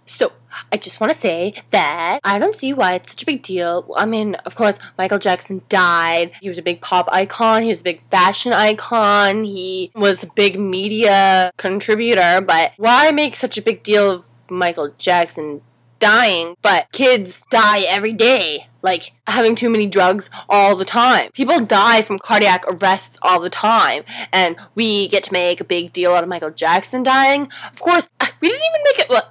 So, I just want to say that I don't see why it's such a big deal. I mean, of course, Michael Jackson died. He was a big pop icon. He was a big fashion icon. He was a big media contributor. But why make such a big deal of Michael Jackson dying? But kids die every day. Like, having too many drugs all the time. People die from cardiac arrests all the time. And we get to make a big deal out of Michael Jackson dying. Of course, we didn't even make it...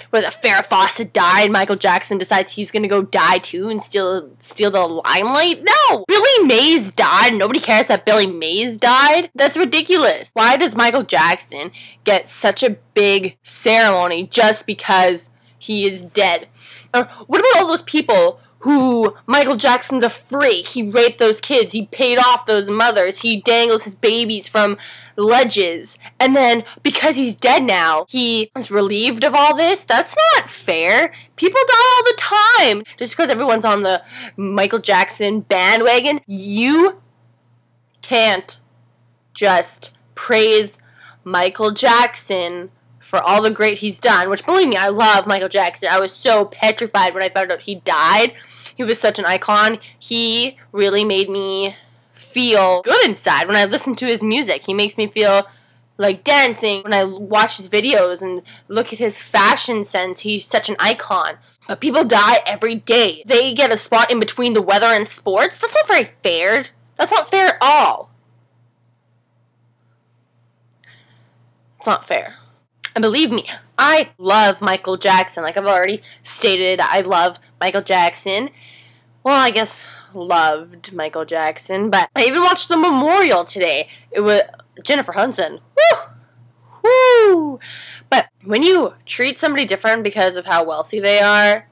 When Farrah Fawcett died, Michael Jackson decides he's gonna go die too and steal the limelight? No! Billy Mays died. Nobody cares that Billy Mays died. That's ridiculous. Why does Michael Jackson get such a big ceremony just because he is dead? Or what about all those people who Michael Jackson's a freak? He raped those kids. He paid off those mothers. He dangles his babies from ledges. And then, because he's dead now, he is relieved of all this? That's not fair. People die all the time. Just because everyone's on the Michael Jackson bandwagon, you can't just praise Michael Jackson for all the great he's done, which, believe me, I love Michael Jackson. I was so petrified when I found out he died. He was such an icon. He really made me feel good inside when I listened to his music. He makes me feel like dancing when I watch his videos and look at his fashion sense. He's such an icon. But people die every day. They get a spot in between the weather and sports. That's not very fair. That's not fair at all. It's not fair. And believe me, I love Michael Jackson. Like I've already stated, I love Michael Jackson. Well, I guess loved Michael Jackson, but I even watched the memorial today. It was Jennifer Hudson. Woo! Woo! But when you treat somebody different because of how wealthy they are,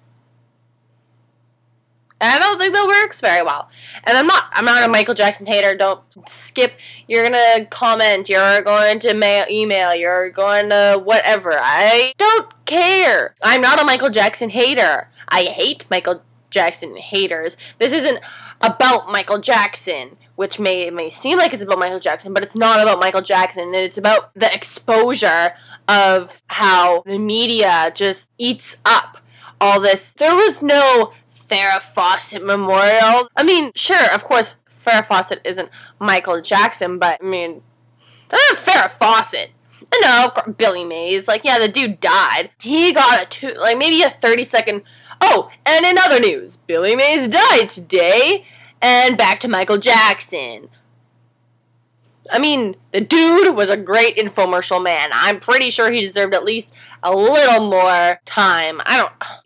I don't think that works very well. And I'm not a Michael Jackson hater. Don't skip. You're gonna comment. You're going to email. You're going to whatever. I don't care. I'm not a Michael Jackson hater. I hate Michael Jackson haters. This isn't about Michael Jackson, which may seem like it's about Michael Jackson, but it's not about Michael Jackson. And it's about the exposure of how the media just eats up all this. There was no Farrah Fawcett memorial. I mean, sure, of course, Farrah Fawcett isn't Michael Jackson, but, I mean, that's not Farrah Fawcett. I know, of course, Billy Mays, like, yeah, the dude died. He got maybe a 30-second, oh, and in other news, Billy Mays died today, and back to Michael Jackson. I mean, the dude was a great infomercial man. I'm pretty sure he deserved at least a little more time.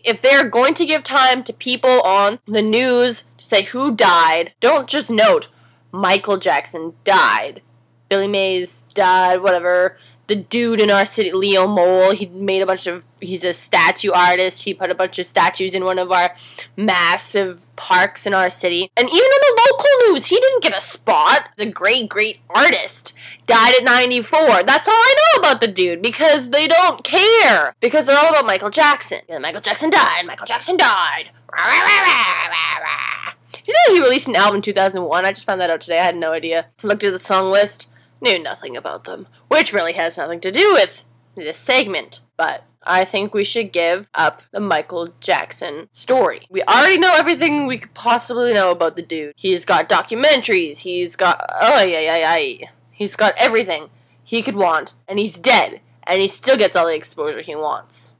If they're going to give time to people on the news to say who died, don't just note Michael Jackson died, Billy Mays died, whatever. The dude in our city, Leo Mole, he's a statue artist. He put a bunch of statues in one of our massive parks in our city. And even in the local news, he didn't get a spot. The great, great artist died at 94. That's all I know about the dude, because they don't care. Because they're all about Michael Jackson. Yeah, Michael Jackson died. Michael Jackson died. You know he released an album in 2001? I just found that out today. I had no idea. Looked at the song list. Knew nothing about them, which really has nothing to do with this segment, but I think we should give up the Michael Jackson story. We already know everything we could possibly know about the dude. He's got documentaries, he's got, he's got everything he could want, and he's dead, and he still gets all the exposure he wants.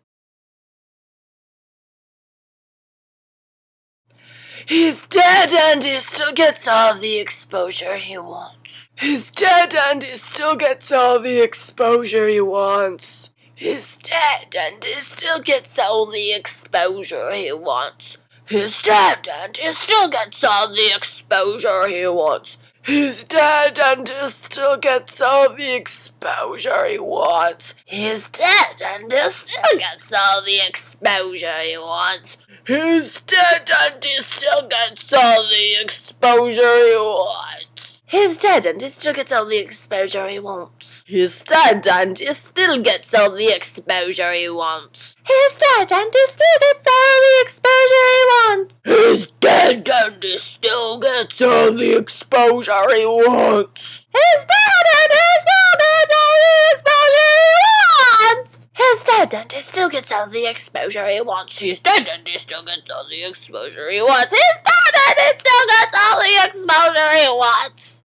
He's dead and he still gets all the exposure he wants. He's dead and he still gets all the exposure he wants. He's dead and he still gets all the exposure he wants. He's dead and he still gets all the exposure he wants. He's dead and he still gets all the exposure he wants. He's dead and he still gets all the exposure he wants. He's dead and he still gets all the exposure he wants. He's dead and he still gets all the exposure he wants. He's dead and he still gets all the exposure he wants. He's dead and he still gets all the exposure he wants. He's dead and he still gets all the exposure he wants. He's dead and he still gets all the exposure he wants. His dead dentist still gets all the exposure he wants. His dead dentist still gets all the exposure he wants. His dead dentist still gets all the exposure he wants.